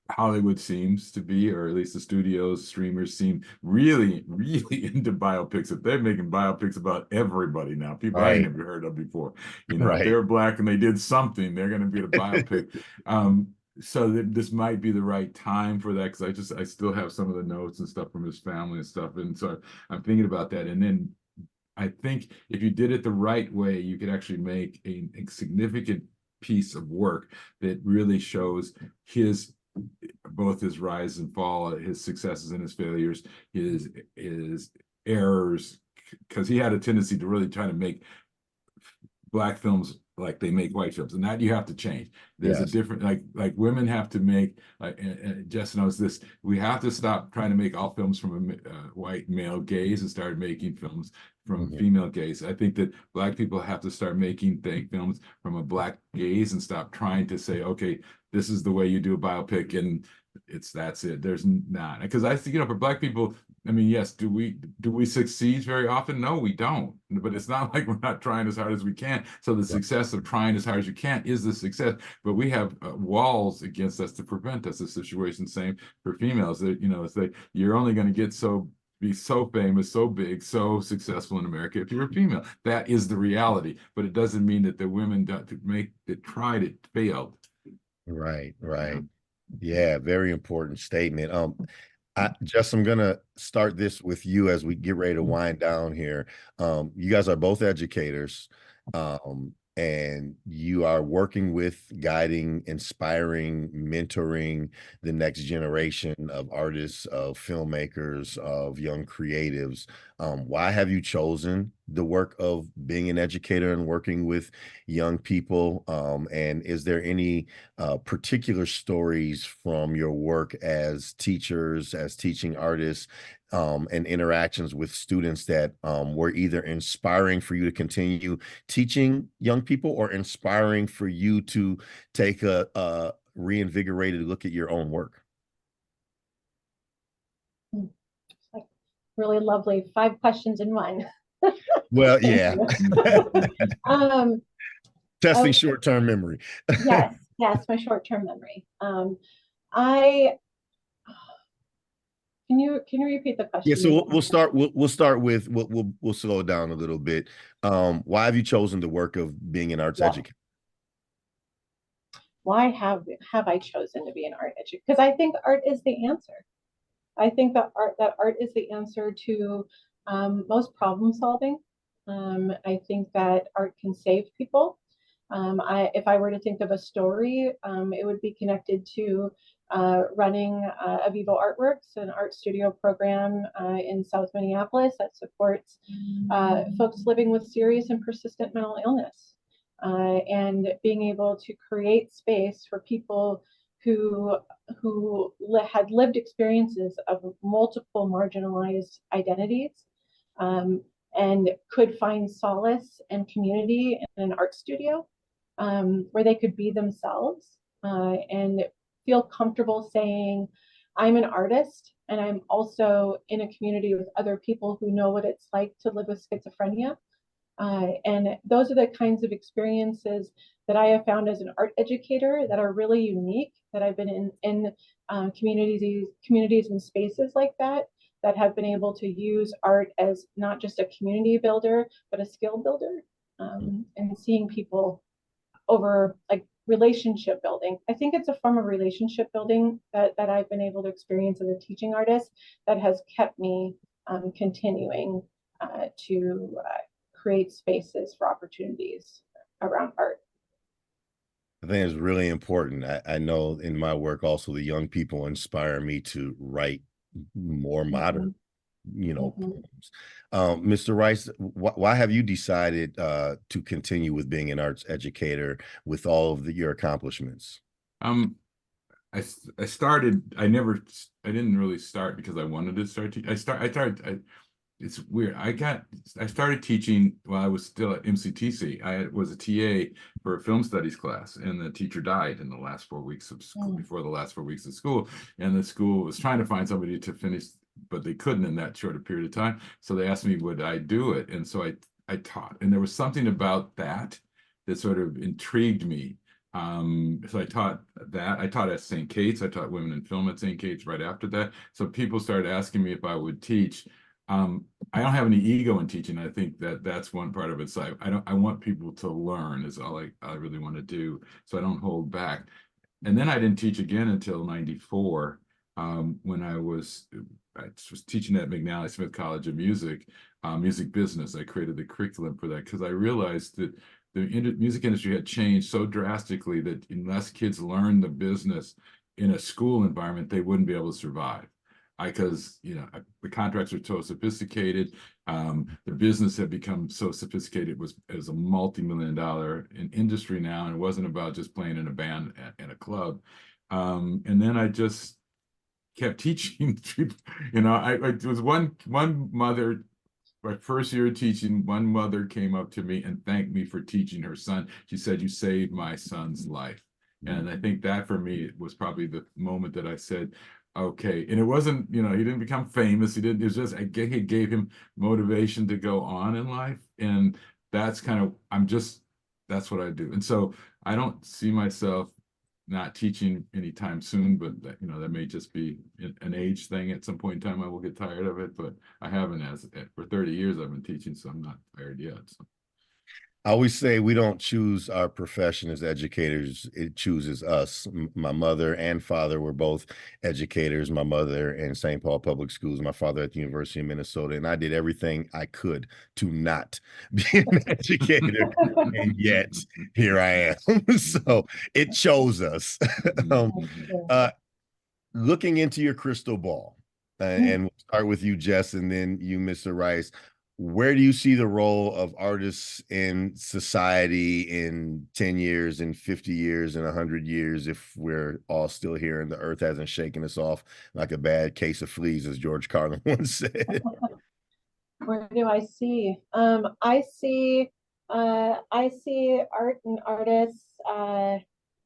Hollywood seems to be, or at least the studios, streamers seem really, really into biopics. If they're making biopics about everybody now, people I never heard of before, you know, if they're Black and they did something, they're going to be a biopic. So this might be the right time for that, because I still have some of the notes and stuff from his family and stuff, and so I'm thinking about that. And then I think if you did it the right way, you could actually make a significant piece of work that really shows both his rise and fall, his successes and his failures, his errors, because he had a tendency to really try to make Black films like they make white films, and that you have to change. There's a different, like women have to make, Jess knows this, we have to stop trying to make all films from a white male gaze and start making films from female gaze. I think that Black people have to start making films from a Black gaze and stop trying to say, okay, this is the way you do a biopic and that's it. There's not, because I see, you know, for Black people, I mean, yes, do we succeed very often? No, we don't. But it's not like we're not trying as hard as we can. So the success of trying as hard as you can is the success. But we have walls against us to prevent us. The situation same for females. That, you know, it's like you're only going to be so famous, so big, so successful in America if you're a female. That is the reality. But it doesn't mean that the women that tried it failed. Right. Yeah, very important statement. Jess, I'm gonna start this with you as we get ready to wind down here. You guys are both educators, and you are working with, guiding, inspiring, mentoring the next generation of artists, of filmmakers, of young creatives. Why have you chosen the work of being an educator and working with young people? And is there any particular stories from your work as teachers, as teaching artists, and interactions with students that were either inspiring for you to continue teaching young people or inspiring for you to take a reinvigorated look at your own work? Like really lovely 5 questions in one. Well, yeah. Testing Okay. short-term memory. Yes, my short-term memory. I can you repeat the question? Yeah, so we'll start with we'll slow it down a little bit. Why have you chosen the work of being an arts educator? Why have I chosen to be an art educator? Because I think art is the answer. I think that art is the answer to most problem solving. I think that art can save people. If I were to think of a story, it would be connected to running Avivo Artworks, an art studio program in South Minneapolis that supports folks living with serious and persistent mental illness, and being able to create space for people who had lived experiences of multiple marginalized identities, and could find solace and community in an art studio where they could be themselves and feel comfortable saying, I'm an artist and I'm also in a community with other people who know what it's like to live with schizophrenia. And those are the kinds of experiences that I have found as an art educator that are really unique, that I've been in communities and spaces like that have been able to use art as not just a community builder, but a skill builder, and seeing people over like relationship building. I think it's a form of relationship building that I've been able to experience as a teaching artist that has kept me continuing to create spaces for opportunities around art. I think it's really important. I know in my work also the young people inspire me to write more modern, Mhm. poems. Mr. Rice, why have you decided to continue with being an arts educator with all of your accomplishments? Um, I started, I didn't really start because I wanted to start teaching. It's weird. I started teaching while I was still at MCTC. I was a TA for a film studies class, and the teacher died in the last 4 weeks of school, Mm. before the last 4 weeks of school. And the school was trying to find somebody to finish, but they couldn't in that short a period of time. So they asked me, would I do it? And so I taught, and there was something about that that sort of intrigued me. So I taught that. I taught at St. Kate's. I taught women in film at St. Kate's right after that. So people started asking me if I would teach. I don't have any ego in teaching. I think that that's one part of it. So I want people to learn is all I really want to do. So I don't hold back. And then I didn't teach again until 94, when I was teaching at McNally Smith College of Music, music business. I created the curriculum for that because I realized that the music industry had changed so drastically that unless kids learn the business in a school environment, they wouldn't be able to survive. Because the contracts are so sophisticated, the business had become so sophisticated. It was a multi-million-dollar industry now, and it wasn't about just playing in a band in a club. And then I just kept teaching people. I was one mother. My first year of teaching, one mother came up to me and thanked me for teaching her son. She said, "You saved my son's life." And I think that for me was probably the moment that I said, okay. And it wasn't, he didn't become famous. He didn't, it was just, it gave him motivation to go on in life. And that's kind of, that's what I do. And so I don't see myself not teaching anytime soon, but that may just be an age thing. At some point in time, I will get tired of it, but I haven't for 30 years I've been teaching, so I'm not tired yet. So. I always say we don't choose our profession as educators, it chooses us. My mother and father were both educators. My mother in St. Paul Public Schools, my father at the University of Minnesota, and I did everything I could to not be an educator. And yet here I am. So it chose us. um, uh, Looking into your crystal ball, and we'll start with you, Jess, and then you, Mr. Rice. Where do you see the role of artists in society in 10 years, in 50 years, in 100 years, if we're all still here and the earth hasn't shaken us off like a bad case of fleas, as George Carlin once said? Where do I see? I see art and artists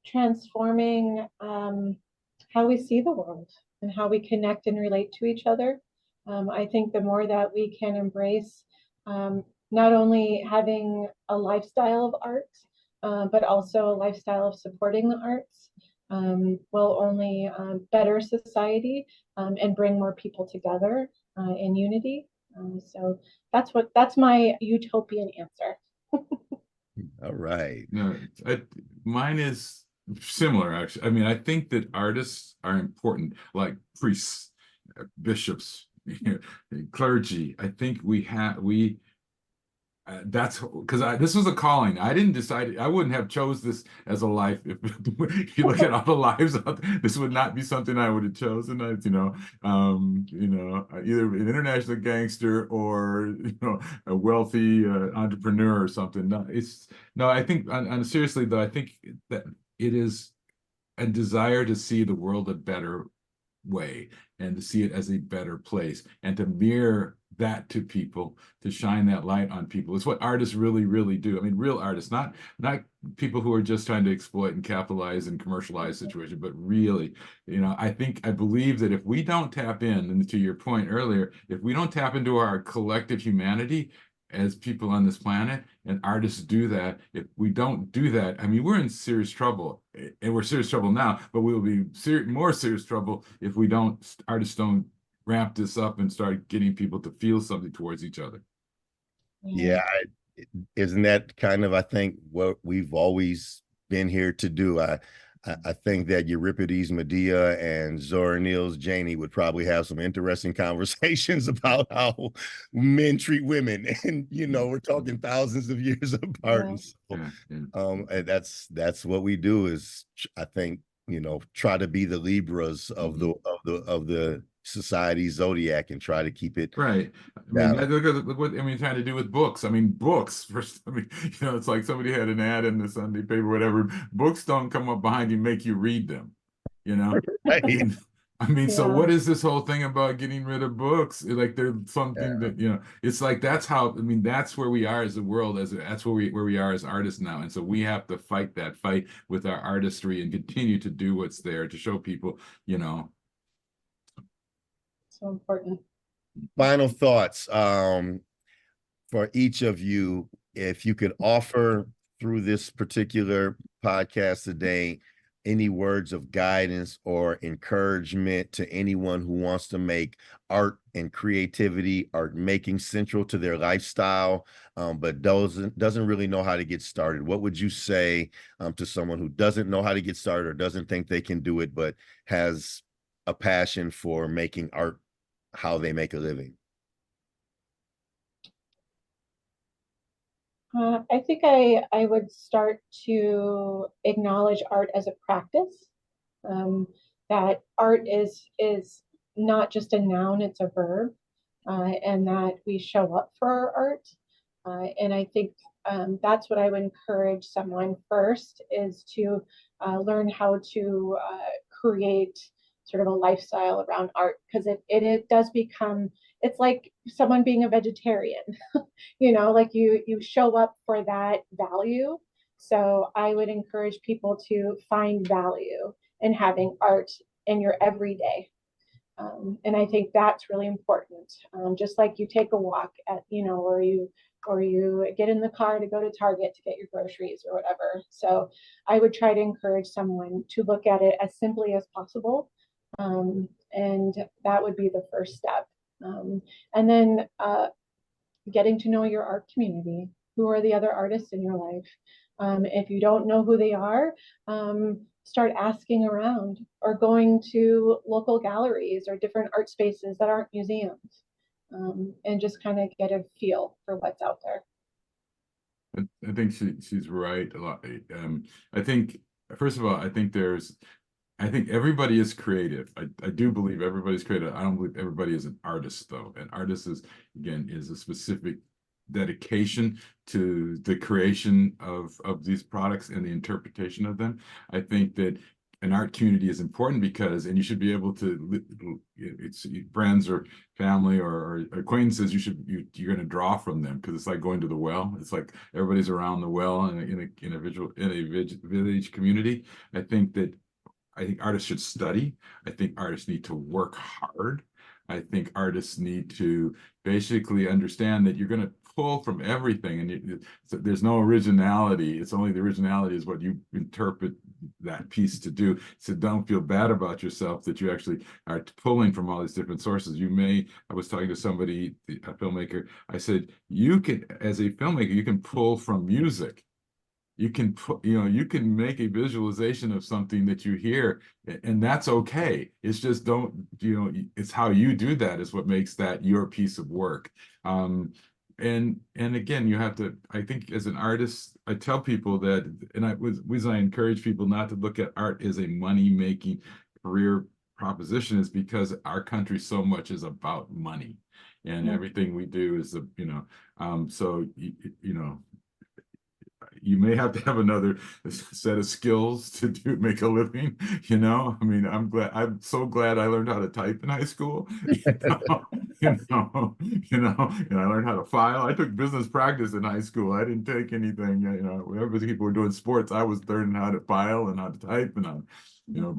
transforming how we see the world and how we connect and relate to each other. I think the more that we can embrace not only having a lifestyle of art, but also a lifestyle of supporting the arts, will only better society and bring more people together in unity. So that's my utopian answer. All right. No, mine is similar, actually. I mean, I think that artists are important, like priests, bishops, clergy. I think that's because this was a calling. I didn't decide. I wouldn't have chose this as a life if you look at all the lives out there, this would not be something I would have chosen. Either an international gangster or a wealthy entrepreneur or something. No. I think, seriously though, I think that it is a desire to see the world a better way and to see it as a better place and to mirror that to people, to shine that light on people. It's what artists really, really do. I mean, real artists, not people who are just trying to exploit and capitalize and commercialize situation, but really, I believe that if we don't tap in, and to your point earlier, if we don't tap into our collective humanity as people on this planet, and artists do that. If we don't do that, I mean, we're in serious trouble, and we're serious trouble now, but we will be more serious trouble if artists don't ramp this up and start getting people to feel something towards each other. Yeah, isn't that kind of, I think, what we've always been here to do? I think that Euripides Medea and Zora Neale's Janie would probably have some interesting conversations about how men treat women. And, you know, we're talking thousands of years apart. Yeah. And so, Yeah, yeah. and that's what we do is, I think, you know, try to be the Libras of the society zodiac and try to keep it Right. I mean, balanced. look what I mean, trying to do with books. I mean, books first. I mean, you know, it's like somebody had an ad in the Sunday paper, whatever. Books don't come up behind you, make you read them. You know, I Right. mean, so Yeah. what is this whole thing about getting rid of books? Like there's something Yeah. that, you know, it's like that's how, I mean, that's where we are as a world, that's where we are as artists now. And so we have to fight that fight with our artistry and continue to do what's there to show people, you know. So important. Final thoughts for each of you, if you could offer through this particular podcast today any words of guidance or encouragement to anyone who wants to make art and creativity, art making central to their lifestyle, but doesn't really know how to get started, what would you say to someone who doesn't know how to get started or doesn't think they can do it, but has a passion for making art how they make a living? I think I would start to acknowledge art as a practice. That art is not just a noun; it's a verb, and that we show up for our art. And I think that's what I would encourage someone first is to learn how to create sort of a lifestyle around art because it does become it's like someone being a vegetarian. You know, like you show up for that value. So I would encourage people to find value in having art in your everyday. And I think that's really important. Just like you take a walk at, you know, or you get in the car to go to Target to get your groceries or whatever. So I would try to encourage someone to look at it as simply as possible. And that would be the first step. And then getting to know your art community. Who are the other artists in your life? If you don't know who they are, start asking around or going to local galleries or different art spaces that aren't museums, and just kind of get a feel for what's out there. I think she's right a lot. I think first of all, I think everybody is creative. I do believe everybody's creative. I don't believe everybody is an artist though. An artist is again is a specific dedication to the creation of these products and the interpretation of them. I think that an art community is important because, and you should be able to, it's friends or family or acquaintances, you're going to draw from them because it's like going to the well. It's like everybody's around the well in a village community. I think artists should study. I think artists need to work hard. I think artists need to basically understand that you're going to pull from everything and so there's no originality. It's only the originality is what you interpret that piece to do. So don't feel bad about yourself that you actually are pulling from all these different sources. I was talking to somebody, a filmmaker, I said, you can, as a filmmaker, you can pull from music. You can put, you can make a visualization of something that you hear, and that's okay. It's just it's how you do that is what makes that your piece of work. And again, you have to, I think as an artist, I tell people that, and I encourage people not to look at art as a money-making career proposition is because our country so much is about money and everything we do is, so, you may have to have another set of skills to make a living. I mean, I'm so glad I learned how to type in high school. And I learned how to file. I took business practice in high school. I didn't take anything. Whenever people were doing sports, I was learning how to file and how to type and how,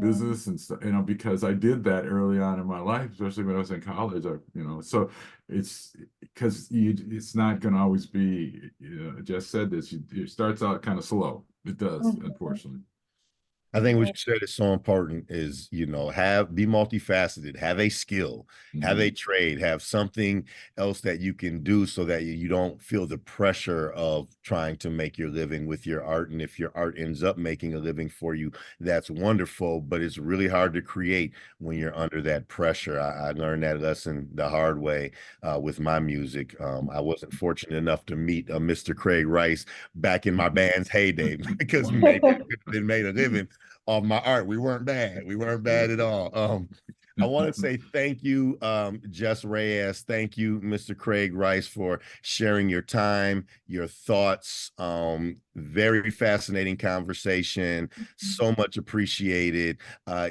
business and stuff. Because I did that early on in my life, especially when I was in college. So it's because it's not going to always be. Jess said this. It starts out kind of slow. It does, unfortunately. I think what you said is so important is, be multifaceted, have a skill, have a trade, have something else that you can do so that you don't feel the pressure of trying to make your living with your art. And if your art ends up making a living for you, that's wonderful, but it's really hard to create when you're under that pressure. I learned that lesson the hard way with my music. I wasn't fortunate enough to meet Mr. Craig Rice back in my band's heyday because maybe I could have been made a living off my art. We weren't bad. We weren't bad at all. I want to say thank you, Jes Reyes. Thank you, Mr. Craig Rice, for sharing your time, your thoughts. Very fascinating conversation. So much appreciated.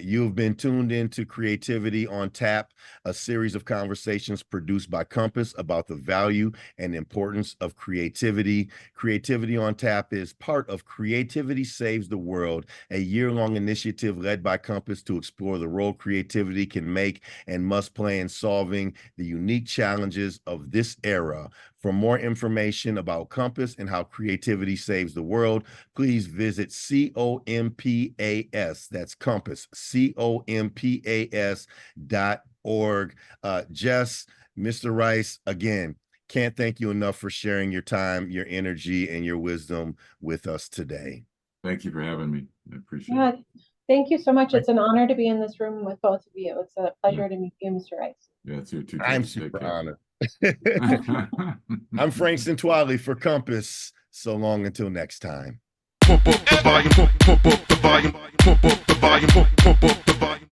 You've been tuned into Creativity on Tap, a series of conversations produced by Compass about the value and importance of creativity. Creativity on Tap is part of Creativity Saves the World, a year-long initiative led by Compass to explore the role creativity can make and must play in solving the unique challenges of this era. For more information about Compass and how creativity saves the world, please visit COMPAS. That's Compass, COMPAS.org. Jes, Mr. Rice, again, can't thank you enough for sharing your time, your energy, and your wisdom with us today. Thank you for having me. I appreciate it. Thank you so much. It's an honor to be in this room with both of you. It's a pleasure to meet you, Mr. Rice. Yeah, it's here too. I'm super honored. I'm Frank Sentwali for Compass. So long until next time. Pump up the volume, pump up the volume, pump up the volume, pump up the volume.